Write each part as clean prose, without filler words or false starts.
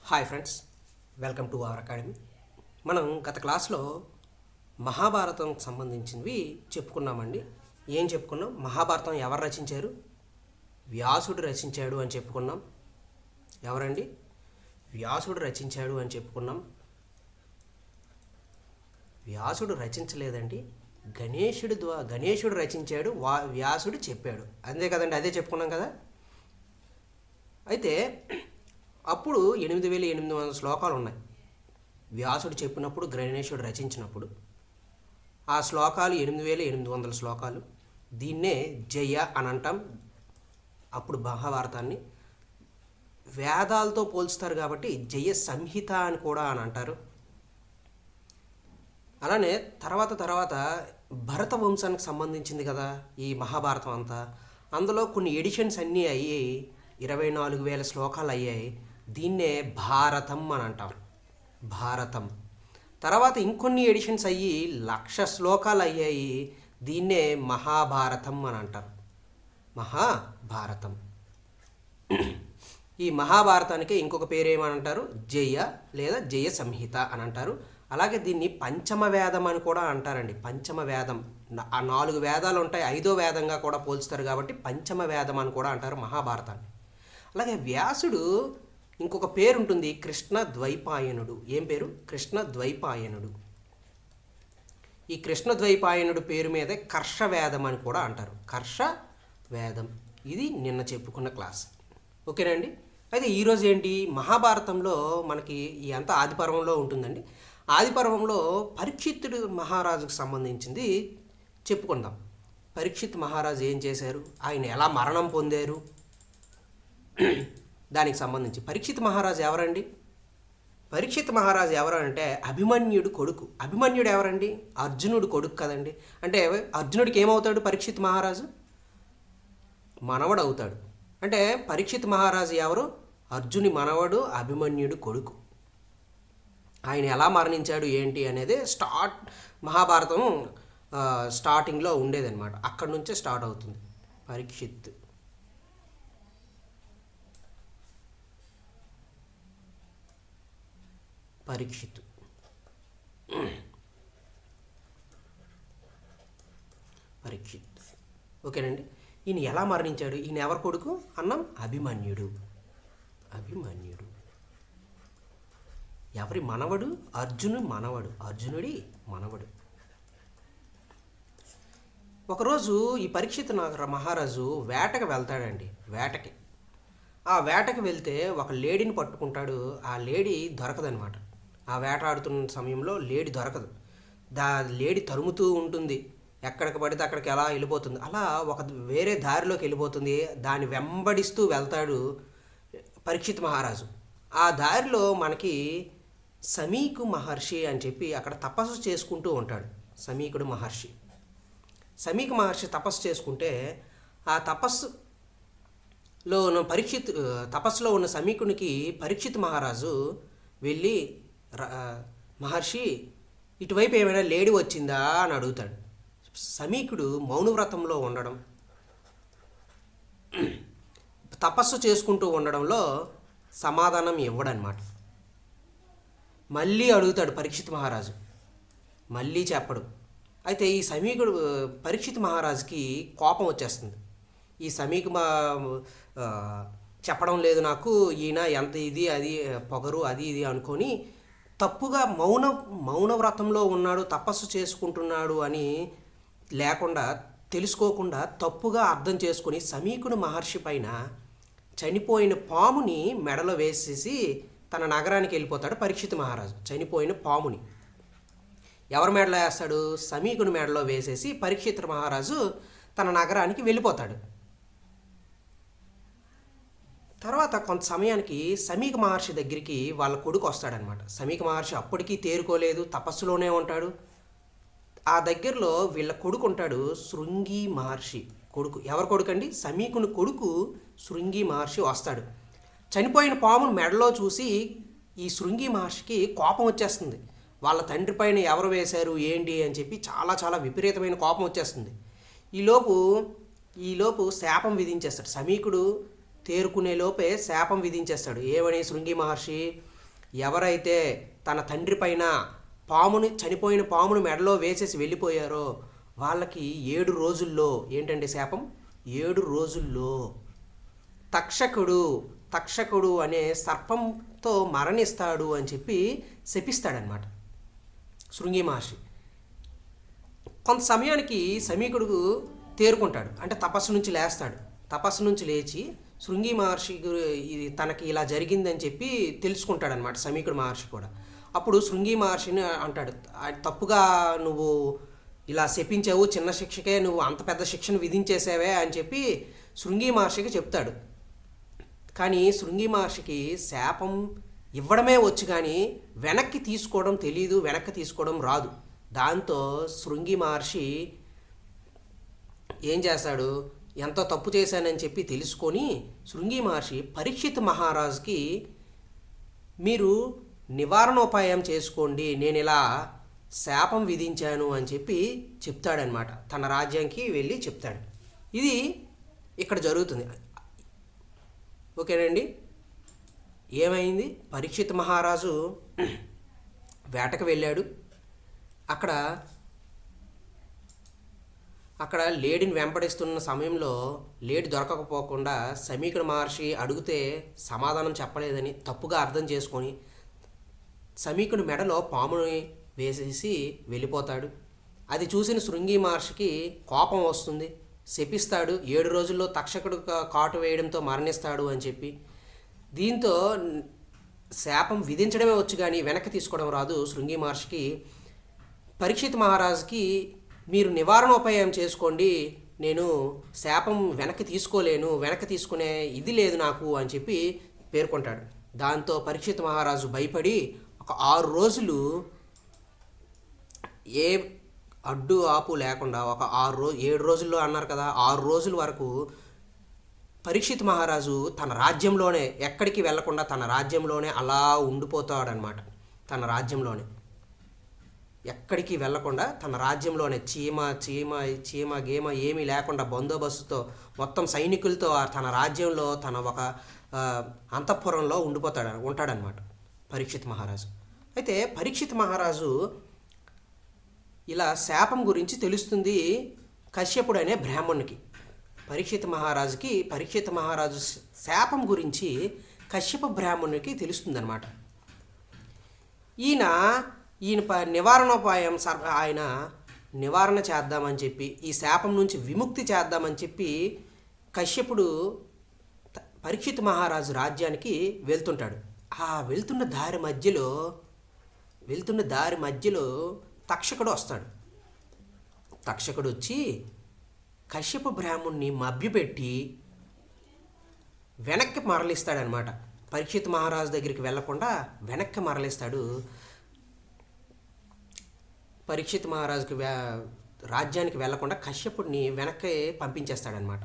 Hi friends, welcome to our academy. మనం గత క్లాస్లో మహాభారతంకి సంబంధించినవి చెప్పుకున్నామండి. ఏం చెప్పుకున్నాం? మహాభారతం ఎవరు రచించారు? వ్యాసుడు రచించాడు అని చెప్పుకున్నాం. ఎవరండి? వ్యాసుడు రచించాడు అని చెప్పుకున్నాం. వ్యాసుడు రచించలేదండి, గణేశుడు రచించాడు, వ్యాసుడు చెప్పాడు. అంతే కదండి, అదే చెప్పుకున్నాం కదా. అయితే అప్పుడు 8800 శ్లోకాలు ఉన్నాయి. వ్యాసుడు చెప్పినప్పుడు, గణేశుడు రచించినప్పుడు ఆ శ్లోకాలు 8800 శ్లోకాలు. దీన్నే జయ అని అంటాం. అప్పుడు మహాభారతాన్ని వేదాలతో పోల్చుతారు కాబట్టి జయ సంహిత అని కూడా అని అంటారు. అలానే తర్వాత భరత వంశానికి సంబంధించింది కదా ఈ మహాభారతం అంతా. అందులో కొన్ని ఎడిషన్స్ అన్నీ అయ్యాయి, 24,000 శ్లోకాలు అయ్యాయి. దీన్నే భారతం అని అంటారు. భారతం తర్వాత ఇంకొన్ని ఎడిషన్స్ అయ్యి 1,00,000 శ్లోకాలు అయ్యాయి. దీన్నే మహాభారతం అని అంటారు. మహాభారతం. ఈ మహాభారతానికి ఇంకొక పేరు ఏమని అంటారు? జయ లేదా జయ సంహిత అని అంటారు. అలాగే దీన్ని పంచమ వేదం అని కూడా అంటారండి. పంచమ వేదం, ఆ 4 వేదాలు ఉంటాయి, 5వ వేదంగా కూడా పోల్చుతారు కాబట్టి పంచమ వేదం అని కూడా అంటారు మహాభారతాన్ని. అలాగే వ్యాసుడు ఇంకొక పేరు ఉంటుంది, కృష్ణ ద్వైపాయనుడు. ఏం పేరు? కృష్ణ ద్వైపాయనుడు. ఈ కృష్ణ ద్వైపాయనుడు పేరు మీదే కర్షవేదం అని కూడా అంటారు. కర్షవేదం. ఇది నిన్న చెప్పుకున్న క్లాస్. ఓకేనండి. అయితే ఈరోజు ఏంటి? మహాభారతంలో మనకి ఈ అంతా ఆదిపర్వంలో ఉంటుందండి. ఆదిపర్వంలో పరీక్షిత్తుడు మహారాజుకు సంబంధించింది చెప్పుకుందాం. పరీక్షిత్ మహారాజు ఏం చేశారు, ఆయన ఎలా మరణం పొందారు, దానికి సంబంధించి. పరీక్షిత్ మహారాజు ఎవరండి? పరీక్షిత్ మహారాజు ఎవరు అంటే అభిమన్యుడు కొడుకు. అభిమన్యుడు ఎవరండి? అర్జునుడు కొడుకు కదండి. అంటే అర్జునుడికి ఏమవుతాడు? పరీక్షిత్ మహారాజు మనవడు అవుతాడు. అంటే పరీక్షిత్ మహారాజు ఎవరు? అర్జుని మనవడు, అభిమన్యుడు కొడుకు. ఆయన ఎలా మరణించాడు ఏంటి అనేది మహాభారతం స్టార్టింగ్లో ఉండేదన్నమాట. అక్కడి నుంచే స్టార్ట్ అవుతుంది. పరీక్షిత్ పరీక్షిత్. ఓకేనండి. ఈయన ఎలా మరణించాడు? ఈయన ఎవరి కొడుకు అన్నాం? అభిమన్యుడు. ఎవరి మనవడు? అర్జునుడి మనవడు. ఒకరోజు ఈ పరీక్షిత్ మహారాజు వేటకు వెళ్తాడండి. ఆ వేటకి వెళ్తే ఒక లేడీని పట్టుకుంటాడు. ఆ లేడీ దొరకదనమాట. ఆ వేట ఆడుతున్న సమయంలో లేడీ దొరకదు. లేడీ తరుముతూ ఉంటుంది, ఎక్కడికి పడితే అక్కడికి ఎలా వెళ్ళిపోతుంది. అలా ఒక వేరే దారిలోకి వెళ్ళిపోతుంది. దాన్ని వెంబడిస్తూ వెళ్తాడు పరీక్షిత్ మహారాజు. ఆ దారిలో మనకి సమీకు మహర్షి అని చెప్పి అక్కడ తపస్సు చేసుకుంటూ ఉంటాడు. సమీకుడు మహర్షి. సమీక మహర్షి తపస్సు చేసుకుంటే ఆ తపస్సులో ఉన్న సమీకునికి పరీక్షిత్ మహారాజు వెళ్ళి, మహర్షి ఇటువైపు ఏమైనా లేడీ వచ్చిందా అని అడుగుతాడు. సమీకుడు మౌనవ్రతంలో ఉండడం, తపస్సు చేసుకుంటూ ఉండడంలో సమాధానం ఇవ్వడనమాట. మళ్ళీ అడుగుతాడు పరీక్షిత్ మహారాజు, మళ్ళీ చెప్పడు. అయితే ఈ సమీకుడు పరీక్షిత్ మహారాజుకి కోపం వచ్చేస్తుంది. ఈ చెప్పడం లేదు నాకు, ఈయన ఎంత ఇది అది పొగరు అది ఇది అనుకొని తప్పుగా మౌనవ్రతంలో ఉన్నాడు, తపస్సు చేసుకుంటున్నాడు అని లేకుండా తెలుసుకోకుండా తప్పుగా అర్థం చేసుకొని సమీకుడు మహర్షి పైన చనిపోయిన పాముని మెడలో వేసేసి తన నగరానికి వెళ్ళిపోతాడు పరీక్షిత్ మహారాజు. చనిపోయిన పాముని ఎవరి మెడలో వేస్తాడు? సమీకుని మెడలో వేసేసి పరీక్షిత్ మహారాజు తన నగరానికి వెళ్ళిపోతాడు. తర్వాత కొంత సమయానికి సమీక మహర్షి దగ్గరికి వాళ్ళ కొడుకు వస్తాడనమాట. సమీక మహర్షి అప్పటికీ తేరుకోలేదు, తపస్సులోనే ఉంటాడు. ఆ దగ్గరలో వీళ్ళ కొడుకు ఉంటాడు, శృంగి మహర్షి కొడుకు. ఎవరి కొడుకు అండి? సమీకుని కొడుకు శృంగి మహర్షి వస్తాడు. చనిపోయిన పామును మెడలో చూసి ఈ శృంగి మహర్షికి కోపం వచ్చేస్తుంది. వాళ్ళ తండ్రి పైన ఎవరు వేశారు ఏంటి అని చెప్పి చాలా విపరీతమైన కోపం వచ్చేస్తుంది. ఈలోపు శాపం విధించేస్తాడు. సమీకుడు తేరుకునే లోపే శాపం విధించేస్తాడు. ఏమని? శృంగి మహర్షి, ఎవరైతే తన తండ్రి పైన చనిపోయిన పామును మెడలో వేసేసి వెళ్ళిపోయారో వాళ్ళకి 7 రోజుల్లో ఏంటంటే శాపం, 7 రోజుల్లో తక్షకుడు అనే సర్పంతో మరణిస్తాడు అని చెప్పి శపిస్తాడనమాట శృంగి మహర్షి. కొంత సమయానికి సమీకుడు తేరుకుంటాడు, అంటే తపస్సు నుంచి లేస్తాడు. తపస్సు నుంచి లేచి శృంగి మహర్షి ఇది తనకి ఇలా జరిగిందని చెప్పి తెలుసుకుంటాడనమాట సమీకుడు మహర్షి కూడా. అప్పుడు శృంగి మహర్షిని అంటాడు, తప్పుగా నువ్వు ఇలా శపించావు, చిన్న శిక్షకే నువ్వు అంత పెద్ద శిక్షను విధించేసావే అని చెప్పి శృంగి మహర్షికి చెప్తాడు. కానీ శృంగి మహర్షికి శాపం ఇవ్వడమే వచ్చు కానీ వెనక్కి తీసుకోవడం తెలీదు, వెనక్కి తీసుకోవడం రాదు. దాంతో శృంగి మహర్షి ఏం చేస్తాడు, ఎంతో తప్పు చేశానని చెప్పి తెలుసుకొని శృంగి మహర్షి పరీక్షిత్ మహారాజుకి మీరు నివారణోపాయం చేసుకోండి, నేను ఇలా శాపం విధించాను అని చెప్పి చెప్తాడనమాట. తన రాజ్యానికి వెళ్ళి చెప్తాడు. ఇది ఇక్కడ జరుగుతుంది. ఓకేనండి. ఏమైంది, పరీక్షిత్ మహారాజు వేటకు వెళ్ళాడు. అక్కడ లేడిని వెంపడిస్తున్న సమయంలో లేడి దొరకకపోకుండా సమీకుడు మహర్షి అడిగితే సమాధానం చెప్పలేదని తప్పుగా అర్థం చేసుకొని సమీకుడి మెడలో పాముని వేసేసి వెళ్ళిపోతాడు. అది చూసిన శృంగి మహర్షికి కోపం వస్తుంది, శపిస్తాడు, 7 రోజుల్లో తక్షకుడు కాటు వేయడంతో మరణిస్తాడు అని చెప్పి. దీంతో శాపం విధించడమే వచ్చు కానీ వెనక్కి తీసుకోవడం రాదు శృంగి మహర్షికి. పరీక్షిత్ మహారాజుకి మీరు నివారణోపాయం చేసుకోండి, నేను శాపం వెనక్కి తీసుకోలేను, వెనక్కి తీసుకునే ఇది లేదు నాకు అని చెప్పి పేర్కొంటాడు. దాంతో పరీక్షిత్ మహారాజు భయపడి ఒక 6 రోజులు ఏ అడ్డు ఆపు లేకుండా ఒక 7 రోజుల్లో అన్నారు కదా, 6 రోజుల వరకు పరీక్షిత్ మహారాజు తన రాజ్యంలోనే ఎక్కడికి వెళ్లకుండా తన రాజ్యంలోనే అలా ఉండిపోతాడనమాట. తన రాజ్యంలోనే ఎక్కడికి వెళ్లకుండా తన రాజ్యంలోనే చీమ గేమ ఏమీ లేకుండా బందోబస్తుతో మొత్తం సైనికులతో తన రాజ్యంలో తన ఒక అంతఃపురంలో ఉంటాడనమాట పరీక్షిత్ మహారాజు. అయితే పరీక్షిత్ మహారాజు ఇలా శాపం గురించి తెలుస్తుంది కశ్యపుడు అనే బ్రాహ్మణునికి. పరీక్షిత్ మహారాజు శాపం గురించి కశ్యప బ్రాహ్మణునికి తెలుస్తుందన్నమాట. ఈయన నివారణోపాయం ఆయన నివారణ చేద్దామని చెప్పి ఈ శాపం నుంచి విముక్తి చేద్దామని చెప్పి కశ్యపుడు పరీక్షిత్ మహారాజు రాజ్యానికి వెళ్తుంటాడు. ఆ వెళ్తున్న దారి మధ్యలో తక్షకుడు వస్తాడు. తక్షకుడు వచ్చి కశ్యప బ్రాహ్మణ్ణి మభ్యపెట్టి వెనక్కి మరలిస్తాడనమాట. పరీక్షిత్ మహారాజు దగ్గరికి వెళ్లకుండా వెనక్కి మరలిస్తాడు. పరీక్షిత్ మహారాజుకి రాజ్యానికి వెళ్లకుండా కశ్యపుడిని వెనక్కి పంపించేస్తాడనమాట.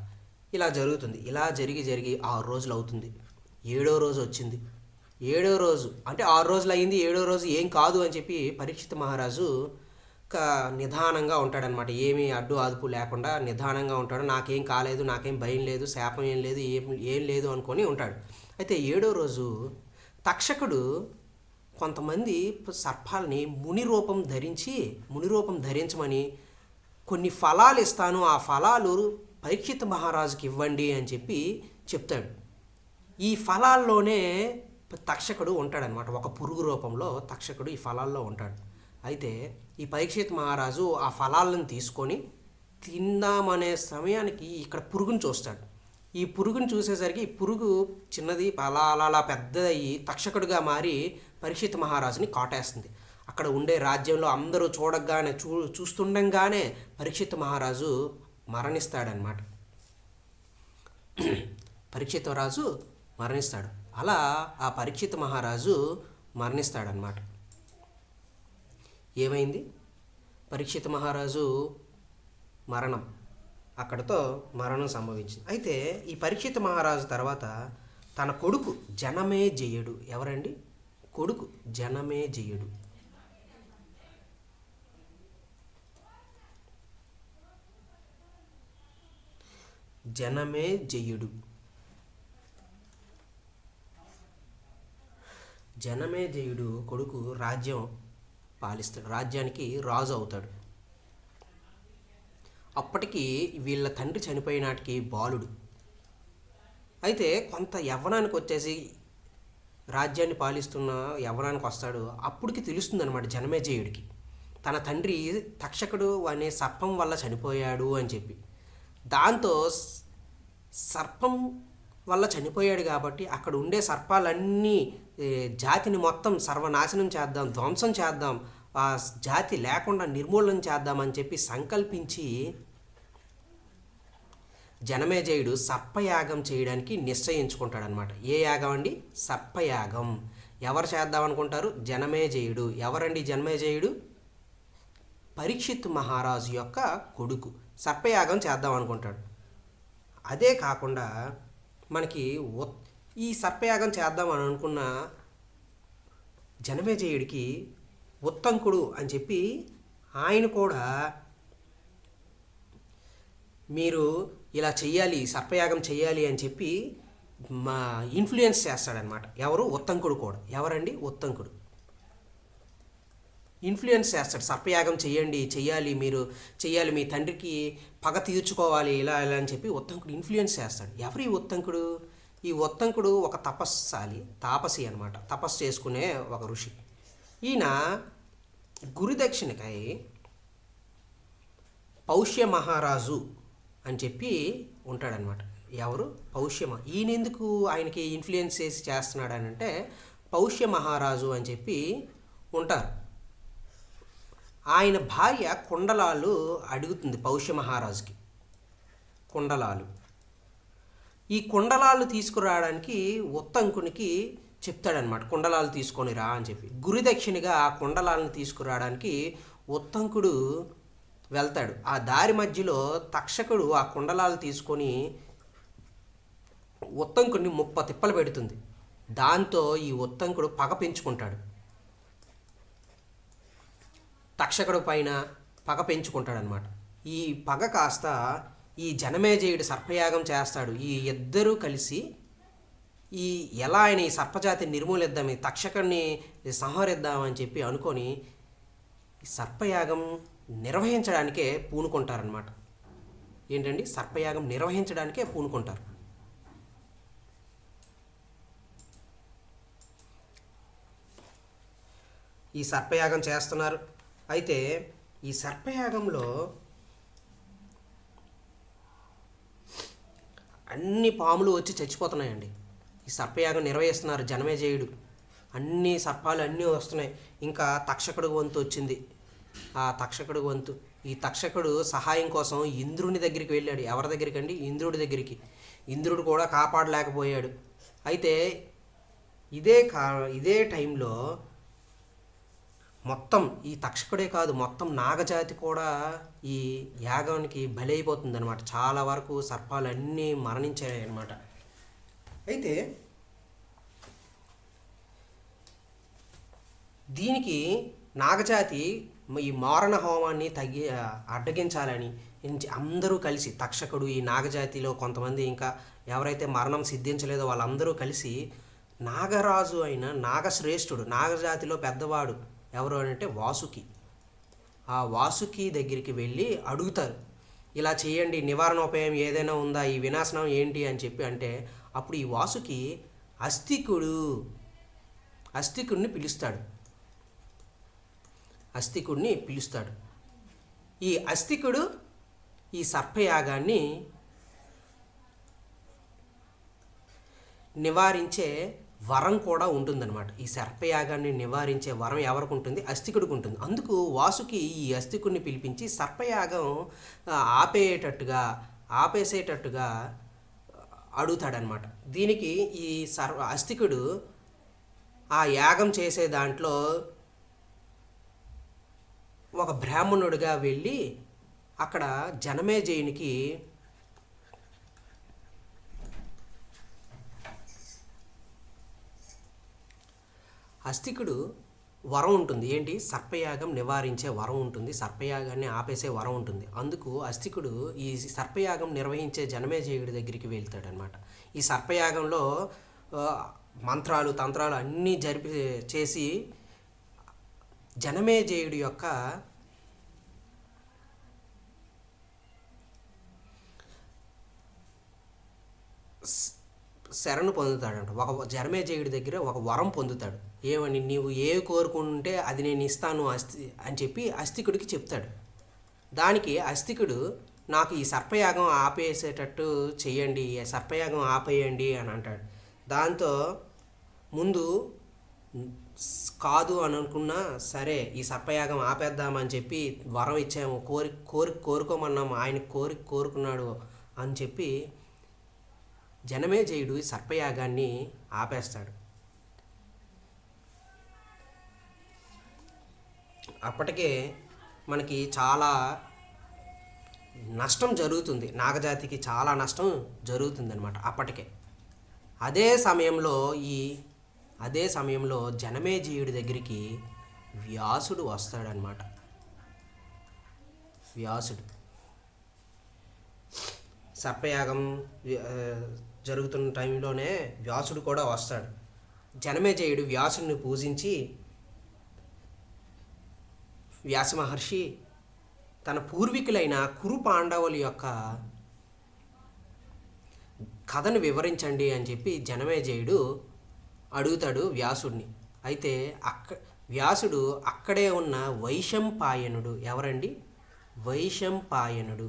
ఇలా జరుగుతుంది. ఇలా జరిగి 6 రోజులు అవుతుంది. 7వ రోజు వచ్చింది. 7వ రోజు అంటే 6 రోజులు అయింది, 7వ రోజు ఏం కాదు అని చెప్పి పరీక్షిత్ మహారాజు నిదానంగా ఉంటాడనమాట. ఏమీ అడ్డు అదుపు లేకుండా నిదానంగా ఉంటాడు. నాకేం కాలేదు, నాకేం భయం లేదు, శాపం ఏం లేదు, ఏం లేదు అనుకొని ఉంటాడు. అయితే 7వ రోజు తక్షకుడు కొంతమంది సర్పాలని ముని రూపం ధరించమని కొన్ని ఫలాలు ఇస్తాను, ఆ ఫలాలు పరీక్షిత్ మహారాజుకి ఇవ్వండి అని చెప్పి చెప్తాడు. ఈ ఫలాల్లోనే తక్షకుడు ఉంటాడనమాట. ఒక పురుగు రూపంలో తక్షకుడు ఈ ఫలాల్లో ఉంటాడు. అయితే ఈ పరీక్షిత్ మహారాజు ఆ ఫలాలను తీసుకొని తిందామనే సమయానికి ఇక్కడ పురుగుని చూస్తాడు. ఈ పురుగుని చూసేసరికి ఈ పురుగు చిన్నది అలా పెద్దదయ్యి తక్షకుడిగా మారి పరీక్షిత్ మహారాజుని కాటేస్తుంది. అక్కడ ఉండే రాజ్యంలో అందరూ చూస్తుండగానే పరీక్షిత్ మహారాజు మరణిస్తాడనమాట. పరీక్షిత్ రాజు మరణిస్తాడు. అలా ఆ పరీక్షిత్ మహారాజు మరణిస్తాడనమాట. ఏమైంది, పరీక్షిత్ మహారాజు అక్కడితో మరణం సంభవించింది. అయితే ఈ పరీక్షిత్ మహారాజు తర్వాత తన కొడుకు జనమేజయుడు, ఎవరండి కొడుకు జనమేజయుడు, జనమేజయుడు కొడుకు రాజ్యం పాలిస్తాడు, రాజ్యానికి రాజు అవుతాడు. అప్పటికి వీళ్ళ తండ్రి చనిపోయిన నాటికి బాలుడు. అయితే కొంత యవ్వనానికి వచ్చేసి రాజ్యాన్ని పాలిస్తున్న యవ్వనానికి వస్తాడు. అప్పటికి తెలుస్తుంది అనమాట జనమేజయుడికి తన తండ్రి తక్షకుడు అనే సర్పం వల్ల చనిపోయాడు అని చెప్పి. దాంతో సర్పం వల్ల చనిపోయాడు కాబట్టి అక్కడ ఉండే సర్పాలన్నీ జాతిని మొత్తం సర్వనాశనం చేద్దాం, ధ్వంసం చేద్దాం, ఆ జాతి లేకుండా నిర్మూలన చేద్దామని చెప్పి సంకల్పించి జనమేజయుడు సర్పయాగం చేయడానికి నిశ్చయించుకుంటాడనమాట. ఏ యాగం అండి? సర్పయాగం. ఎవరు చేద్దామనుకుంటారు? జనమేజయుడు. ఎవరండి జనమేజయుడు? పరీక్షిత్ మహారాజు యొక్క కొడుకు. సర్పయాగం చేద్దాం అనుకుంటాడు. అదే కాకుండా మనకి ఈ సర్పయాగం చేద్దాం అని అనుకున్న జనమేజయుడికి ఉత్తంకుడు అని చెప్పి ఆయన కూడా మీరు ఇలా చెయ్యాలి, సర్పయాగం చెయ్యాలి అని చెప్పి మా ఇన్ఫ్లుయెన్స్ చేస్తాడనమాట. ఎవరు? ఉత్తంకుడు కూడా. ఎవరండి? ఉత్తంకుడు ఇన్ఫ్లుయెన్స్ చేస్తాడు. సర్పయాగం చెయ్యాలి, మీరు చెయ్యాలి, మీ తండ్రికి పగ తీర్చుకోవాలి, ఇలా ఇలా అని చెప్పి ఉత్తంకుడు ఇన్ఫ్లుయెన్స్ చేస్తాడు. ఎవరు ఈ ఉత్తంకుడు? ఈ ఉత్తంకుడు ఒక తాపసి అనమాట. తపస్సు చేసుకునే ఒక ఋషి. ఈయన గురుదక్షిణకై పౌష్య మహారాజు అని చెప్పి ఉంటాడనమాట. ఎవరు? ఈయన ఎందుకు ఆయనకి ఇన్ఫ్లుయెన్స్ చేస్తున్నాడు అని అంటే పౌష్య మహారాజు అని చెప్పి ఉంటారు. ఆయన భార్య కుండలాలు అడుగుతుంది పౌష్య మహారాజుకి. కుండలాలు, ఈ కుండలాలు తీసుకురావడానికి ఉత్తంకునికి చెప్తాడనమాట. కుండలాలు తీసుకొని రా అని చెప్పి. గురుదక్షిణగా ఆ కుండలాలను తీసుకురావడానికి ఉత్తంకుడు వెళ్తాడు. ఆ దారి మధ్యలో తక్షకుడు ఆ కుండలాలు తీసుకొని ఉత్తంకుడిని 30 తిప్పలు పెడుతుంది. దాంతో ఈ ఉత్తంకుడు పగ పెంచుకుంటాడు. తక్షకుడు పైన పగ పెంచుకుంటాడనమాట. ఈ పగ కాస్త ఈ జనమేజయుడు సర్పయాగం చేస్తాడు. ఈ ఇద్దరూ కలిసి ఎలా ఆయన ఈ సర్పజాతిని నిర్మూలిద్దాం, ఈ తక్షకుడిని సంహరిద్దామని చెప్పి అనుకొని ఈ సర్పయాగం నిర్వహించడానికే పూనుకుంటారనమాట. ఏంటండి? సర్పయాగం నిర్వహించడానికే పూనుకుంటారు. ఈ సర్పయాగం చేస్తున్నారు. అయితే ఈ సర్పయాగంలో అన్ని పాములు వచ్చి చచ్చిపోతున్నాయండి. ఈ సర్పయాగం నిర్వహిస్తున్నారు జనమేజయుడు. అన్ని సర్పాలు అన్నీ వస్తున్నాయి. ఇంకా తక్షకుడు వంతు వచ్చింది. ఆ తక్షకుడు వంతు, ఈ తక్షకుడు సహాయం కోసం ఇంద్రుని దగ్గరికి వెళ్ళాడు. ఎవరి దగ్గరికి అండి? ఇంద్రుడి దగ్గరికి. ఇంద్రుడు కూడా కాపాడలేకపోయాడు. అయితే ఇదే టైంలో మొత్తం ఈ తక్షకుడే కాదు, మొత్తం నాగజాతి కూడా ఈ యాగానికి బలైపోతుంది అనమాట. చాలా వరకు సర్పాలు అన్నీ మరణించాయి అన్నమాట. అయితే దీనికి నాగజాతి ఈ మారణ హోమాన్ని అడ్డగించాలని అందరూ కలిసి, తక్షకుడు, ఈ నాగజాతిలో కొంతమంది, ఇంకా ఎవరైతే మరణం సిద్ధించలేదో వాళ్ళందరూ కలిసి నాగరాజు అయిన నాగశ్రేష్ఠుడు, నాగజాతిలో పెద్దవాడు ఎవరు అంటే వాసుకి. ఆ వాసుకి దగ్గరికి వెళ్ళి అడుగుతారు, ఇలా చేయండి, నివారణోపాయం ఏదైనా ఉందా, ఈ వినాశనం ఏంటి అని చెప్పి. అంటే అప్పుడు ఈ వాసుకి అస్థికుడిని పిలుస్తాడు. ఈ అస్థికుడు ఈ సర్పయాగాన్ని నివారించే వరం కూడా ఉంటుందన్నమాట. ఈ సర్పయాగాన్ని నివారించే వరం ఎవరికి ఉంటుంది? అస్థికుడికి ఉంటుంది. అందుకు వాసుకి ఈ అస్థికుడిని పిలిపించి సర్పయాగం ఆపేసేటట్టుగా అడుగుతాడనమాట. దీనికి ఈ అస్థికుడు ఆ యాగం చేసే దాంట్లో ఒక బ్రాహ్మణుడిగా వెళ్ళి అక్కడ జనమేజయునికి అస్థికుడు వరం ఉంటుంది. ఏంటి? సర్పయాగం నివారించే వరం ఉంటుంది, సర్పయాగాన్ని ఆపేసే వరం ఉంటుంది. అందుకు అస్థికుడు ఈ సర్పయాగం నిర్వహించే జనమేజయుడి దగ్గరికి వెళ్తాడనమాట. ఈ సర్పయాగంలో మంత్రాలు తంత్రాలు అన్నీ చేసి జనమేజయుడి యొక్క శరణు పొందుతాడంట. జనమేజయుడి దగ్గర ఒక వరం పొందుతాడు. ఏమని, నీవు కోరుకుంటే అది నేను ఇస్తాను అని చెప్పి అస్తికుడికి చెప్తాడు. దానికి అస్తికుడు, నాకు ఈ సర్పయాగం ఆపేసేటట్టు చెయ్యండి, సర్పయాగం ఆపేయండి అని అంటాడు. దాంతో ముందు కాదు అని అనుకున్నా, సరే ఈ సర్పయాగం ఆపేద్దామని చెప్పి వరం ఇచ్చాము, కోరుకోమన్నాము, ఆయన కోరుకున్నాడు అని చెప్పి జనమేజయుడు సర్పయాగాన్ని ఆపేస్తాడు. అప్పటికే మనకి చాలా నష్టం జరుగుతుంది, నాగజాతికి చాలా నష్టం జరుగుతుంది అనమాట అప్పటికే. అదే సమయంలో జనమేజయుడి దగ్గరికి వ్యాసుడు వస్తాడనమాట. వ్యాసుడు సర్పయాగం జరుగుతున్న టైంలోనే వ్యాసుడు కూడా వస్తాడు. జనమేజయుడు వ్యాసుడిని పూజించి, వ్యాస మహర్షి తన పూర్వీకులైన కురు పాండవుల యొక్క కథను వివరించండి అని చెప్పి జనమేజయుడు అడుగుతాడు వ్యాసుడిని. అయితే వ్యాసుడు అక్కడే ఉన్న వైశంపాయనుడు, ఎవరండి, వైశంపాయనుడు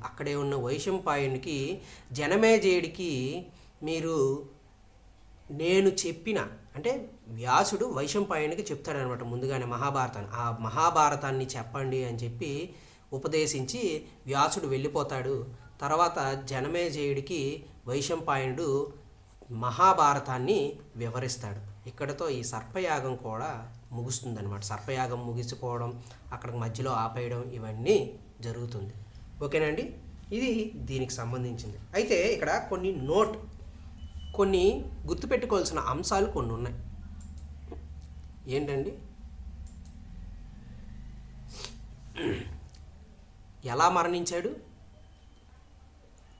అక్కడే ఉన్న వైశంపాయనుడికి జనమేజయుడికి నేను చెప్పిన, అంటే వ్యాసుడు వైశంపాయనుడికి చెప్తాడనమాట ముందుగానే ఆ మహాభారతాన్ని చెప్పండి అని చెప్పి ఉపదేశించి వ్యాసుడు వెళ్ళిపోతాడు. తర్వాత జనమేజయుడికి వైశంపాయనుడు మహాభారతాన్ని వివరిస్తాడు. ఇక్కడతో ఈ సర్పయాగం కూడా ముగుస్తుందన్నమాట. సర్పయాగం ముగిసిపోవడం, అక్కడికి మధ్యలో ఆపేయడం, ఇవన్నీ జరుగుతుంది. ఓకేనండి, ఇది దీనికి సంబంధించింది. అయితే ఇక్కడ కొన్ని గుర్తుపెట్టుకోవాల్సిన అంశాలు కొన్ని ఉన్నాయి. ఏంటండి, ఎలా మరణించాడు,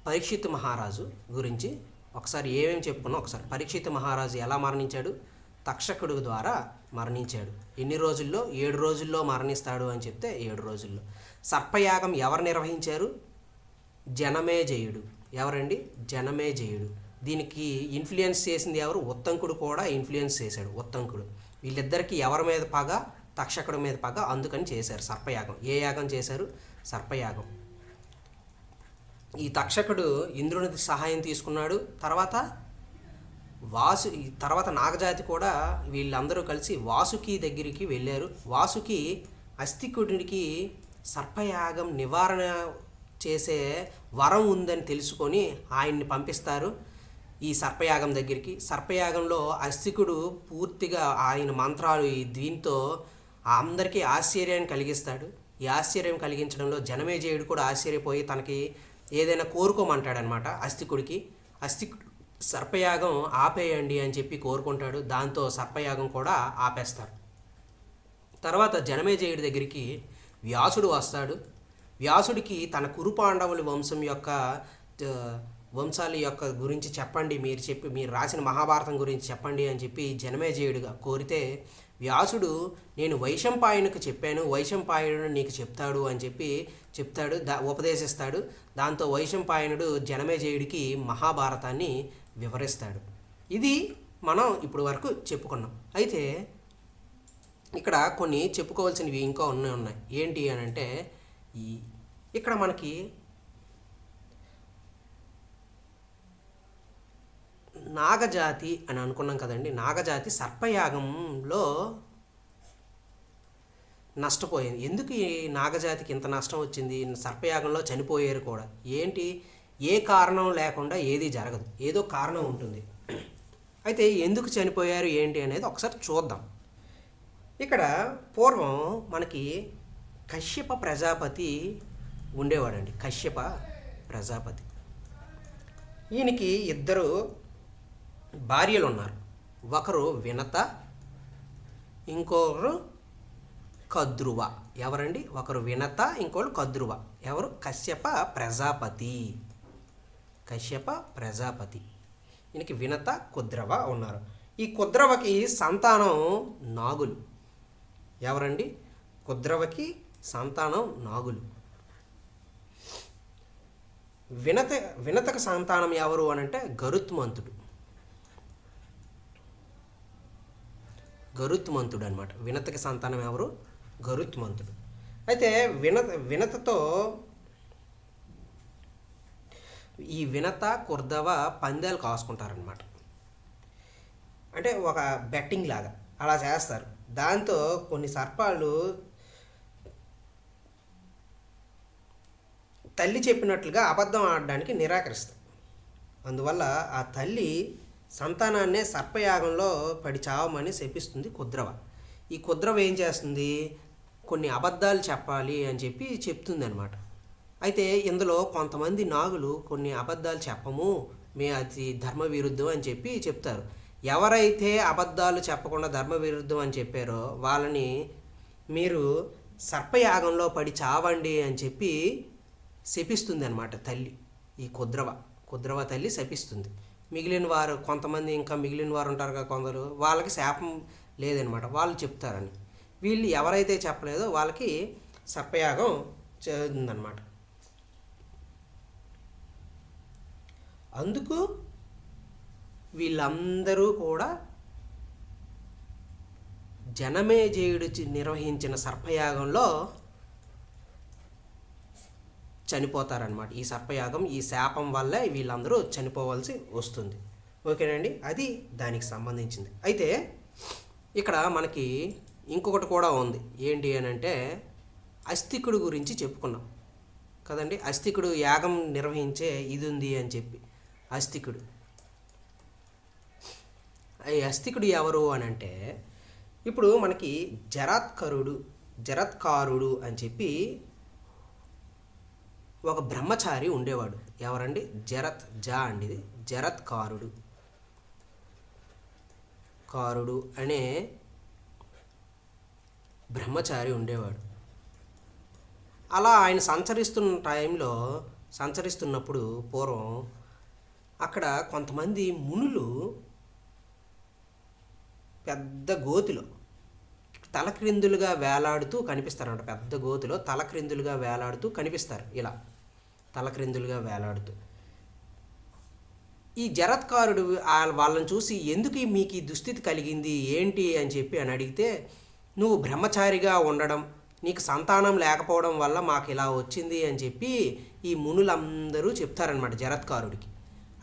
పరీక్షిత్ మహారాజు గురించి ఒకసారి ఏమేమి చెప్పుకున్నాం ఒకసారి. పరీక్షిత్ మహారాజు ఎలా మరణించాడు, తక్షకుడు ద్వారా మరణించాడు. ఎన్ని రోజుల్లో, 7 రోజుల్లో మరణిస్తాడు అని చెప్తే 7 రోజుల్లో. సర్పయాగం ఎవరు నిర్వహించారు, జనమేజయుడు. ఎవరండి, జనమేజయుడు. దీనికి ఇన్ఫ్లుయెన్స్ చేసింది ఎవరు, ఉత్తంకుడు కూడా ఇన్ఫ్లుయెన్స్ చేశాడు. ఉత్తంకుడు, వీళ్ళిద్దరికీ ఎవరి మీద పగ, తక్షకుడి మీద పగ, అందుకని చేశారు సర్పయాగం. ఏ యాగం చేశారు, సర్పయాగం. ఈ తక్షకుడు ఇంద్రుని సహాయం తీసుకున్నాడు. తర్వాత నాగజాతి కూడా వీళ్ళందరూ కలిసి వాసుకి దగ్గరికి వెళ్ళారు. వాసుకి అస్తికుడికి సర్పయాగం నివారణ చేసే వరం ఉందని తెలుసుకొని ఆయన్ని పంపిస్తారు ఈ సర్పయాగం దగ్గరికి. సర్పయాగంలో అస్తికుడు పూర్తిగా ఆయన మంత్రాలు దీంతో అందరికీ ఆశ్చర్యాన్ని కలిగిస్తాడు. ఈ ఆశ్చర్యం కలిగించడంలో జనమేజయుడు కూడా ఆశ్చర్యపోయి తనకి ఏదైనా కోరుకోమంటాడనమాట అస్తికుడికి. అస్తికుడు సర్పయాగం ఆపేయండి అని చెప్పి కోరుకుంటాడు. దాంతో సర్పయాగం కూడా ఆపేస్తారు. తర్వాత జనమేజయుడి దగ్గరికి వ్యాసుడు వస్తాడు. వ్యాసుడికి తన కురు పాండవుల వంశాల యొక్క గురించి చెప్పండి, మీరు రాసిన మహాభారతం గురించి చెప్పండి అని చెప్పి జనమేజయుడిగా కోరితే వ్యాసుడు, నేను వైశంపాయనుడికి చెప్పాను, వైశంపాయనుడు నీకు చెప్తాడు అని చెప్పి ఉపదేశిస్తాడు. దాంతో వైశంపాయనుడు జనమేజయుడికి మహాభారతాన్ని వివరిస్తాడు. ఇది మనం ఇప్పుడు వరకు చెప్పుకున్నాం. అయితే ఇక్కడ కొన్ని చెప్పుకోవాల్సినవి ఇంకా ఉన్నాయి. ఏంటి అని అంటే, ఇక్కడ మనకి నాగజాతి అని అనుకున్నాం కదండి. నాగజాతి సర్పయాగంలో నష్టపోయింది. ఎందుకు ఈ నాగజాతికి ఇంత నష్టం వచ్చింది, సర్పయాగంలో చనిపోయారు కూడా. ఏంటి, ఏ కారణం లేకుండా ఏది జరగదు, ఏదో కారణం ఉంటుంది. అయితే ఎందుకు చనిపోయారు ఏంటి అనేది ఒకసారి చూద్దాం. ఇక్కడ పూర్వం మనకి కశ్యప ప్రజాపతి ఉండేవాడండి. కశ్యప ప్రజాపతి, ఈయనకి 2 భార్యలు ఉన్నారు. ఒకరు వినత, ఇంకొకరు కద్రువ. ఎవరండి, ఒకరు వినత, ఇంకొకరు కద్రువ. ఎవరు, కశ్యప ప్రజాపతి. కశ్యప ప్రజాపతి. ఈయనకి వినత, కుద్రవ ఉన్నారు. ఈ కుద్రవకి సంతానం నాగులు. ఎవరండి? కుద్రవకి సంతానం నాగులు. వినతకు సంతానం ఎవరు అని అంటే గరుత్మంతుడు. గరుత్మంతుడు అనమాట. వినతకి సంతానం ఎవరు? గరుత్మంతుడు. అయితే వినతతో ఈ వినత, కుర్దవ పందాలు కాసుకుంటారనమాట. అంటే ఒక బెట్టింగ్ లాగా అలా చేస్తారు. దాంతో కొన్ని సర్పాలు తల్లి చెప్పినట్లుగా అబద్ధం ఆడడానికి నిరాకరిస్తాయి. అందువల్ల ఆ తల్లి సంతానాన్నే సర్పయాగంలో పడి చావమని శపిస్తుంది కుద్రవ. ఈ కుద్రవ ఏం చేస్తుంది? కొన్ని అబద్ధాలు చెప్పాలి అని చెప్పి చెప్తుంది అనమాట. అయితే ఇందులో కొంతమంది నాగులు కొన్ని అబద్ధాలు చెప్పము, అది ధర్మ విరుద్ధం అని చెప్పి చెప్తారు. ఎవరైతే అబద్ధాలు చెప్పకుండా ధర్మ విరుద్ధం అని చెప్పారో వాళ్ళని మీరు సర్పయాగంలో పడి చావండి అని చెప్పి శపిస్తుంది అనమాట తల్లి. ఈ కుద్రవ తల్లి శపిస్తుంది. మిగిలిన వారు కొంతమంది, ఇంకా మిగిలిన వారు ఉంటారు కదా కొందరు, వాళ్ళకి శాపం లేదనమాట. వాళ్ళు చెప్తారని. వీళ్ళు ఎవరైతే చెప్పలేదో వాళ్ళకి సర్పయాగం చేస్తుందన్నమాట. అందుకు వీళ్ళందరూ కూడా జనమేజయుడు నిర్వహించిన సర్పయాగంలో చనిపోతారనమాట. ఈ సర్పయాగం, ఈ శాపం వల్లే వీళ్ళందరూ చనిపోవాల్సి వస్తుంది. ఓకేనండి, అది దానికి సంబంధించింది. అయితే ఇక్కడ మనకి ఇంకొకటి కూడా ఉంది. ఏంటి అని అంటే అస్తికుడు గురించి చెప్పుకున్నాం కదండి. అస్తికుడు యాగం నిర్వహించే ఇది ఉంది అని చెప్పి. అస్తికుడు, ఈ అస్తికుడు ఎవరు అని అంటే ఇప్పుడు మనకి జరత్కారుడు అని చెప్పి ఒక బ్రహ్మచారి ఉండేవాడు. ఎవరండి? ఇది జరత్కారుడు అనే బ్రహ్మచారి ఉండేవాడు. అలా ఆయన సంచరిస్తున్నప్పుడు పూర్వం అక్కడ కొంతమంది మునులు పెద్ద గోతిలో తలక్రిందులుగా వేలాడుతూ కనిపిస్తారన్నమాట. పెద్ద గోతిలో తలక్రిందులుగా వేలాడుతూ కనిపిస్తారు. ఇలా తలక్రిందులుగా వేలాడుతూ ఈ జరత్కారుడు వాళ్ళని చూసి, ఎందుకు మీకు ఈ దుస్థితి కలిగింది ఏంటి అని చెప్పి అడిగితే, నువ్వు బ్రహ్మచారిగా ఉండడం, నీకు సంతానం లేకపోవడం వల్ల మాకు ఇలా వచ్చింది అని చెప్పి ఈ మునులందరూ చెప్తారనమాట జరత్కారుడికి.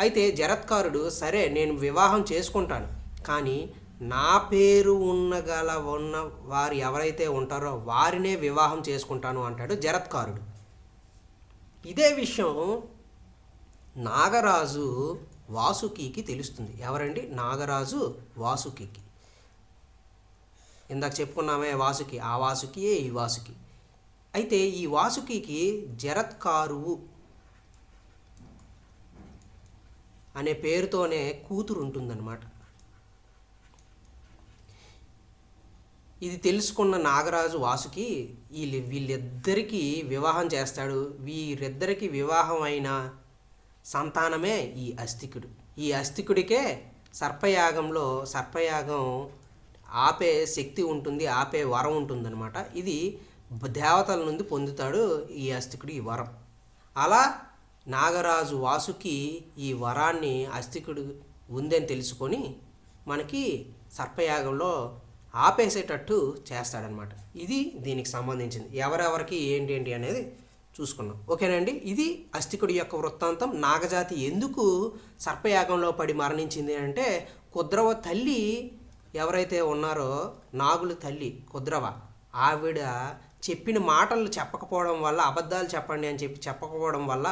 అయితే జరత్కారుడు, సరే నేను వివాహం చేసుకుంటాను, కానీ నా పేరు ఉన్న వారు ఎవరైతే ఉంటారో వారినే వివాహం చేసుకుంటాను అంటాడు జరత్కారుడు. ఇదే విషయం నాగరాజు వాసుకికి తెలుస్తుంది. ఎవరండి? నాగరాజు వాసుకికి. ఇందాక చెప్పుకున్నామే వాసుకి, ఆ వాసుకియే ఈ వాసుకి. అయితే ఈ వాసుకికి జరత్కారువు అనే పేరుతోనే కూతురు ఉంటుందన్నమాట. ఇది తెలుసుకున్న నాగరాజు వాసుకి వీళ్ళిద్దరికీ వివాహం చేస్తాడు. వీరిద్దరికి వివాహం అయిన సంతానమే ఈ అస్తికుడు. ఈ అస్తికుడికే సర్పయాగం ఆపే శక్తి ఉంటుంది, ఆపే వరం ఉంటుందన్నమాట. ఇది దేవతల నుండి పొందుతాడు ఈ అస్తికుడు ఈ వరం. అలా నాగరాజు వాసుకి ఈ వరాన్ని అస్తికుడు ఉందని తెలుసుకొని మనకి సర్పయాగంలో ఆపేసేటట్టు చేస్తాడనమాట. ఇది దీనికి సంబంధించింది. ఎవరెవరికి ఏంటి అనేది చూసుకున్నాం. ఓకేనండి, ఇది అస్తికుడి యొక్క వృత్తాంతం. నాగజాతి ఎందుకు సర్పయాగంలో పడి మరణించింది అంటే, కుద్రవ తల్లి ఎవరైతే ఉన్నారో, నాగుల తల్లి కుద్రవ, ఆవిడ చెప్పిన మాటలు చెప్పకపోవడం వల్ల, అబద్ధాలు చెప్పండి అని చెప్పకపోవడం వల్ల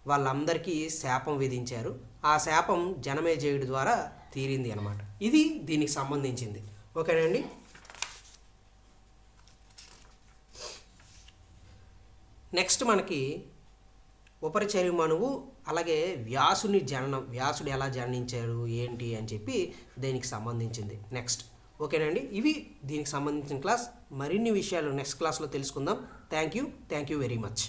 వాళ్ళందరికీ శాపం విధించారు. ఆ శాపం జనమేజయుడి ద్వారా తీరింది అనమాట. ఇది దీనికి సంబంధించింది. ఓకేనండి, నెక్స్ట్ మనకి ఉపరిచర్య మనువు, అలాగే వ్యాసుని జననం, వ్యాసుడు ఎలా జననించారు ఏంటి అని చెప్పి దీనికి సంబంధించింది నెక్స్ట్. ఓకేనండి, ఇవి దీనికి సంబంధించిన క్లాస్. మరిన్ని విషయాలు నెక్స్ట్ క్లాస్లో తెలుసుకుందాం. Thank you very much.